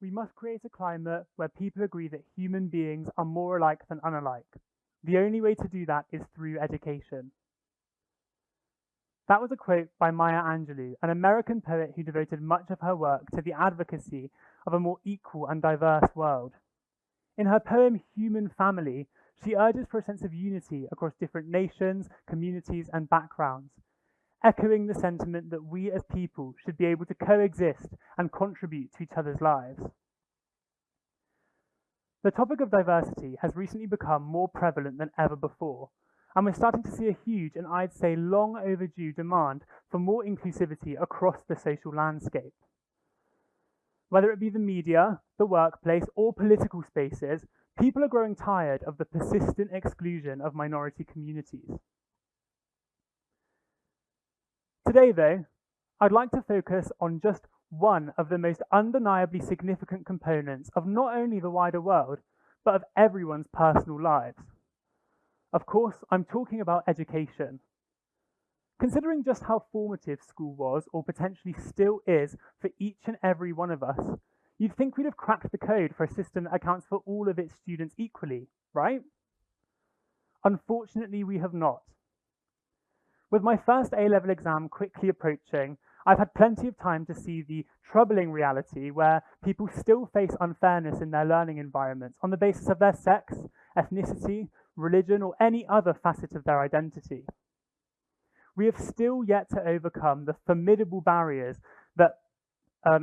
we must create a climate where people agree that human beings are more alike than unalike. The only way to do that is through education. That was a quote by Maya Angelou, an American poet who devoted much of her work to the advocacy of a more equal and diverse world. In her poem Human Family, she urges for a sense of unity across different nations, communities, and backgrounds, echoing the sentiment that we as people should be able to coexist and contribute to each other's lives. The topic of diversity has recently become more prevalent than ever before, and we're starting to see a huge and I'd say long overdue demand for more inclusivity across the social landscape. Whether it be the media, the workplace, or political spaces, people are growing tired of the persistent exclusion of minority communities. Today, though, I'd like to focus on just one of the most undeniably significant components of not only the wider world, but of everyone's personal lives. Of course, I'm talking about education. Considering just how formative school was, or potentially still is, for each and every one of us, you'd think we'd have cracked the code for a system that accounts for all of its students equally, right? Unfortunately, we have not. With my first A-level exam quickly approaching, I've had plenty of time to see the troubling reality where people still face unfairness in their learning environments on the basis of their sex, ethnicity, religion, or any other facet of their identity. We have still yet to overcome the formidable barriers that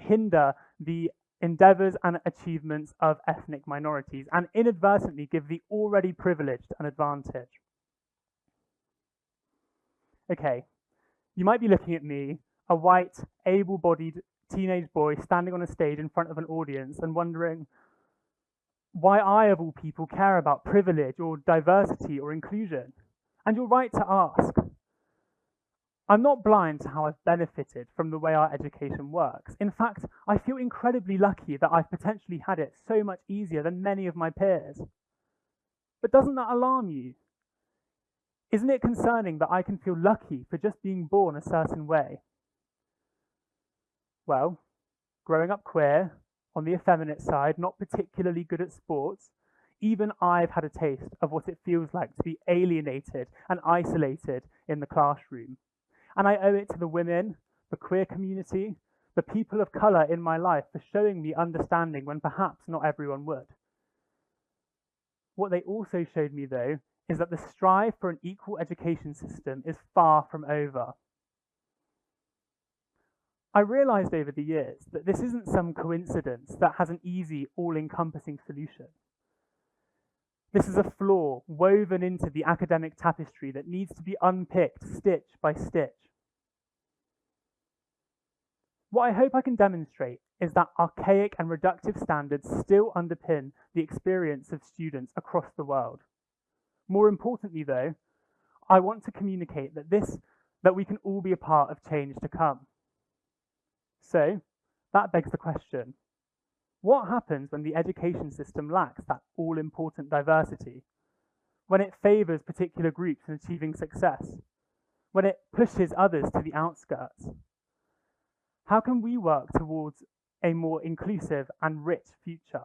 hinder the endeavours and achievements of ethnic minorities and inadvertently give the already privileged an advantage. Okay, you might be looking at me, a white, able-bodied teenage boy standing on a stage in front of an audience and wondering why I, of all people, care about privilege or diversity or inclusion. And you're right to ask. I'm not blind to how I've benefited from the way our education works. In fact, I feel incredibly lucky that I've potentially had it so much easier than many of my peers. But doesn't that alarm you? Isn't it concerning that I can feel lucky for just being born a certain way? Well, growing up queer, on the effeminate side, not particularly good at sports, even I've had a taste of what it feels like to be alienated and isolated in the classroom. And I owe it to the women, the queer community, the people of colour in my life for showing me understanding when perhaps not everyone would. What they also showed me, though, is that the strive for an equal education system is far from over. I realised over the years that this isn't some coincidence that has an easy, all-encompassing solution. This is a flaw woven into the academic tapestry that needs to be unpicked stitch by stitch. What I hope I can demonstrate is that archaic and reductive standards still underpin the experience of students across the world. More importantly, though, I want to communicate that we can all be a part of change to come. So, that begs the question, what happens when the education system lacks that all-important diversity? When it favours particular groups in achieving success? When it pushes others to the outskirts? How can we work towards a more inclusive and rich future?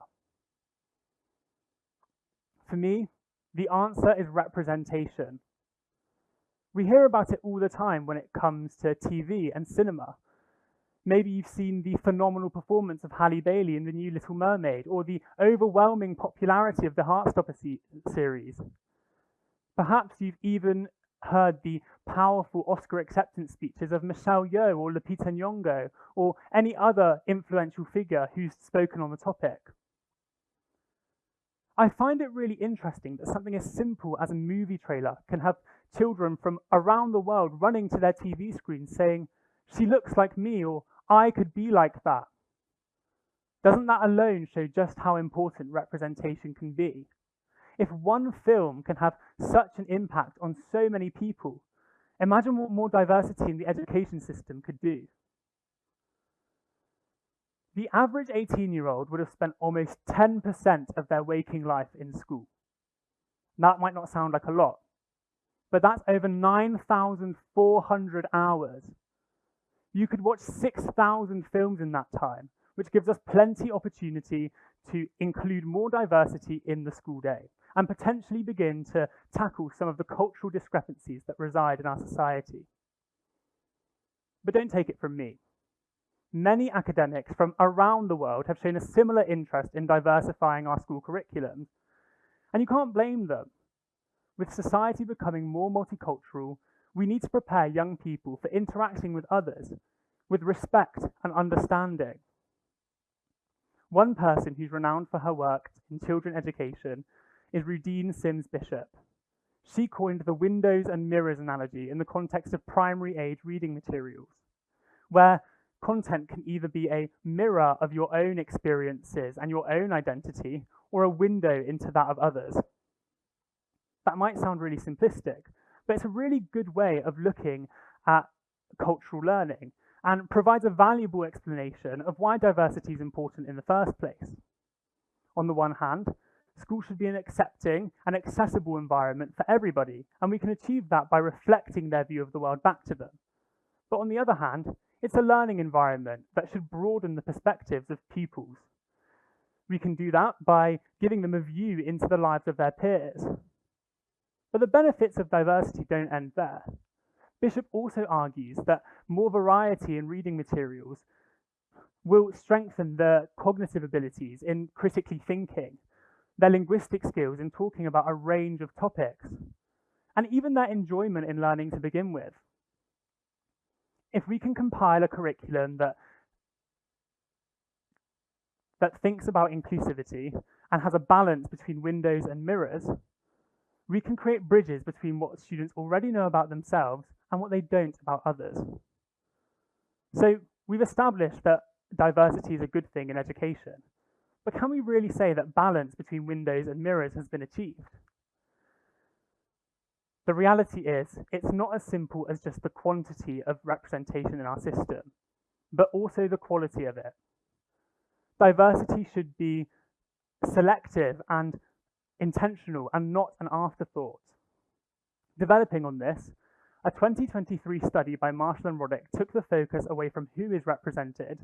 For me, the answer is representation. We hear about it all the time when it comes to TV and cinema. Maybe you've seen the phenomenal performance of Halle Bailey in the new Little Mermaid, or the overwhelming popularity of the Heartstopper series. Perhaps you've even heard the powerful Oscar acceptance speeches of Michelle Yeoh or Lupita Nyong'o, or any other influential figure who's spoken on the topic. I find it really interesting that something as simple as a movie trailer can have children from around the world running to their TV screens saying, "She looks like me," or "I could be like that." Doesn't that alone show just how important representation can be? If one film can have such an impact on so many people, imagine what more diversity in the education system could do. The average 18-year-old would have spent almost 10% of their waking life in school. That might not sound like a lot, but that's over 9,400 hours. You could watch 6,000 films in that time, which gives us plenty opportunity to include more diversity in the school day and potentially begin to tackle some of the cultural discrepancies that reside in our society. But don't take it from me. Many academics from around the world have shown a similar interest in diversifying our school curriculums, and you can't blame them. With society becoming more multicultural, we need to prepare young people for interacting with others with respect and understanding. One person who's renowned for her work in children education is Rudine Sims Bishop. She coined the windows and mirrors analogy in the context of primary age reading materials, where content can either be a mirror of your own experiences and your own identity, or a window into that of others. That might sound really simplistic, but it's a really good way of looking at cultural learning and provides a valuable explanation of why diversity is important in the first place. On the one hand, schools should be an accepting and accessible environment for everybody, and we can achieve that by reflecting their view of the world back to them. But on the other hand, it's a learning environment that should broaden the perspectives of pupils. We can do that by giving them a view into the lives of their peers. But the benefits of diversity don't end there. Bishop also argues that more variety in reading materials will strengthen their cognitive abilities in critically thinking, their linguistic skills in talking about a range of topics, and even their enjoyment in learning to begin with. If we can compile a curriculum that thinks about inclusivity and has a balance between windows and mirrors, we can create bridges between what students already know about themselves and what they don't about others. So we've established that diversity is a good thing in education, but can we really say that balance between windows and mirrors has been achieved? The reality is, it's not as simple as just the quantity of representation in our system, but also the quality of it. Diversity should be selective and intentional and not an afterthought. Developing on this, a 2023 study by Marshall and Roddick took the focus away from who is represented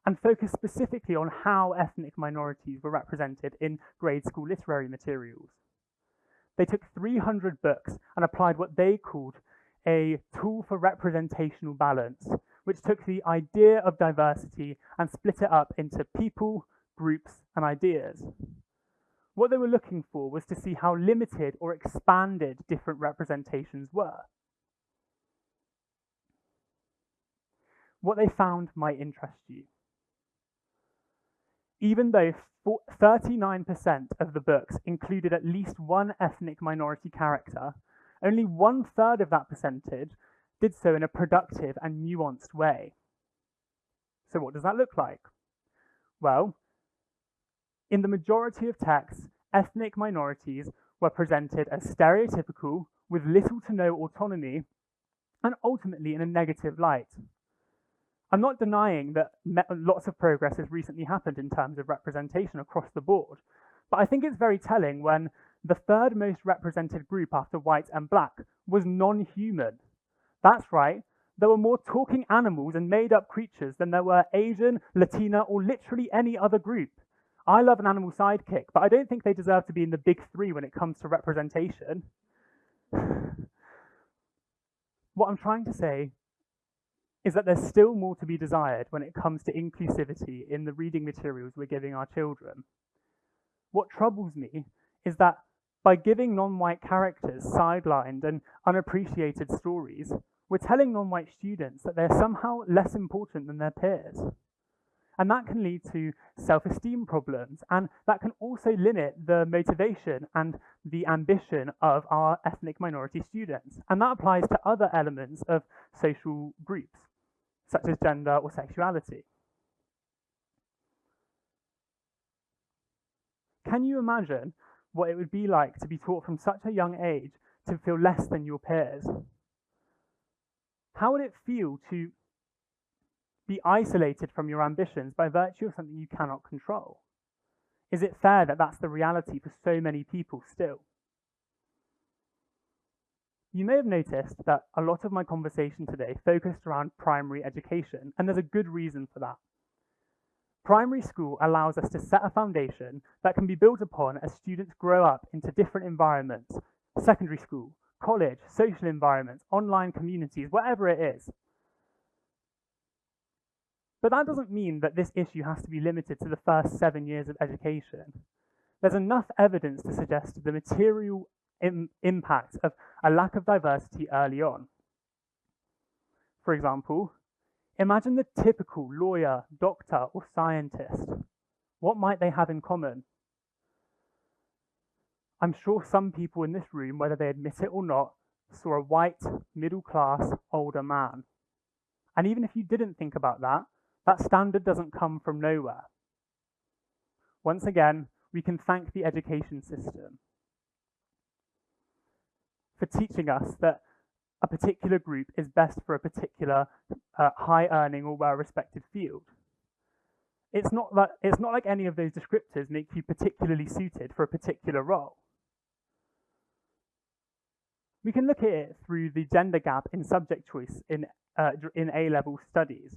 and focused specifically on how ethnic minorities were represented in grade school literary materials. They took 300 books and applied what they called a tool for representational balance, which took the idea of diversity and split it up into people, groups, and ideas. What they were looking for was to see how limited or expanded different representations were. What they found might interest you. Even though 39% of the books included at least one ethnic minority character, only 1/3 of that percentage did so in a productive and nuanced way. So what does that look like? Well, in the majority of texts, ethnic minorities were presented as stereotypical, with little to no autonomy, and ultimately in a negative light. I'm not denying that lots of progress has recently happened in terms of representation across the board, but I think it's very telling when the third most represented group after white and black was non-human. That's right, there were more talking animals and made-up creatures than there were Asian, Latina, or literally any other group. I love an animal sidekick, but I don't think they deserve to be in the big three when it comes to representation. What I'm trying to say is that there's still more to be desired when it comes to inclusivity in the reading materials we're giving our children. What troubles me is that by giving non-white characters sidelined and unappreciated stories, we're telling non-white students that they're somehow less important than their peers. And that can lead to self-esteem problems, and that can also limit the motivation and the ambition of our ethnic minority students. And that applies to other elements of social groups, such as gender or sexuality. Can you imagine what it would be like to be taught from such a young age to feel less than your peers? How would it feel to be isolated from your ambitions by virtue of something you cannot control? Is it fair that that's the reality for so many people still? You may have noticed that a lot of my conversation today focused around primary education, and there's a good reason for that. Primary school allows us to set a foundation that can be built upon as students grow up into different environments, secondary school, college, social environments, online communities, whatever it is. But that doesn't mean that this issue has to be limited to the first 7 years of education. There's enough evidence to suggest the material impact of a lack of diversity early on. For example, imagine the typical lawyer, doctor, or scientist. What might they have in common? I'm sure some people in this room, whether they admit it or not, saw a white, middle-class, older man. And even if you didn't think about that, that standard doesn't come from nowhere. Once again, we can thank the education system for teaching us that a particular group is best for a particular high-earning or well-respected field. It's not like any of those descriptors make you particularly suited for a particular role. We can look at it through the gender gap in subject choice in A-level studies.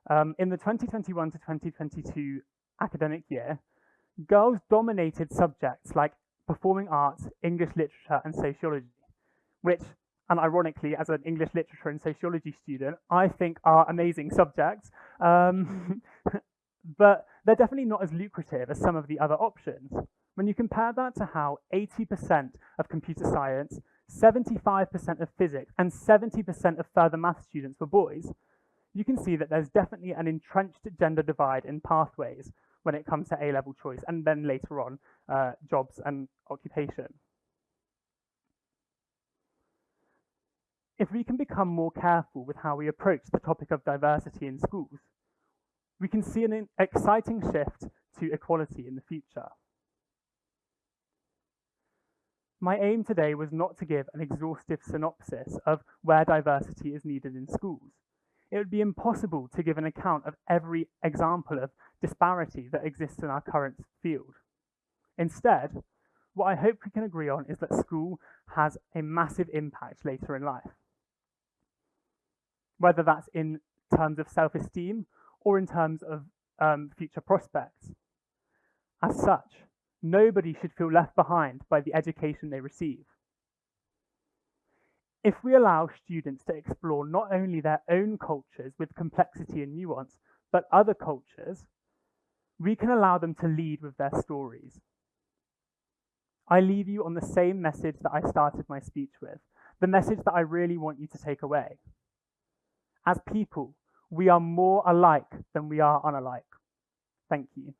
In the 2021 to 2022 academic year, girls dominated subjects like performing arts, English literature, and sociology, which, and ironically, as an English literature and sociology student, I think are amazing subjects, but they're definitely not as lucrative as some of the other options. When you compare that to how 80% of computer science, 75% of physics, and 70% of further math students were boys, you can see that there's definitely an entrenched gender divide in pathways when it comes to A-level choice, and then later on, jobs and occupation. If we can become more careful with how we approach the topic of diversity in schools, we can see an exciting shift to equality in the future. My aim today was not to give an exhaustive synopsis of where diversity is needed in schools. It would be impossible to give an account of every example of disparity that exists in our current field. Instead, what I hope we can agree on is that school has a massive impact later in life, whether that's in terms of self-esteem or in terms of future prospects. As such, nobody should feel left behind by the education they receive. If we allow students to explore not only their own cultures with complexity and nuance, but other cultures, we can allow them to lead with their stories. I leave you on the same message that I started my speech with, the message that I really want you to take away. As people, we are more alike than we are unalike. Thank you.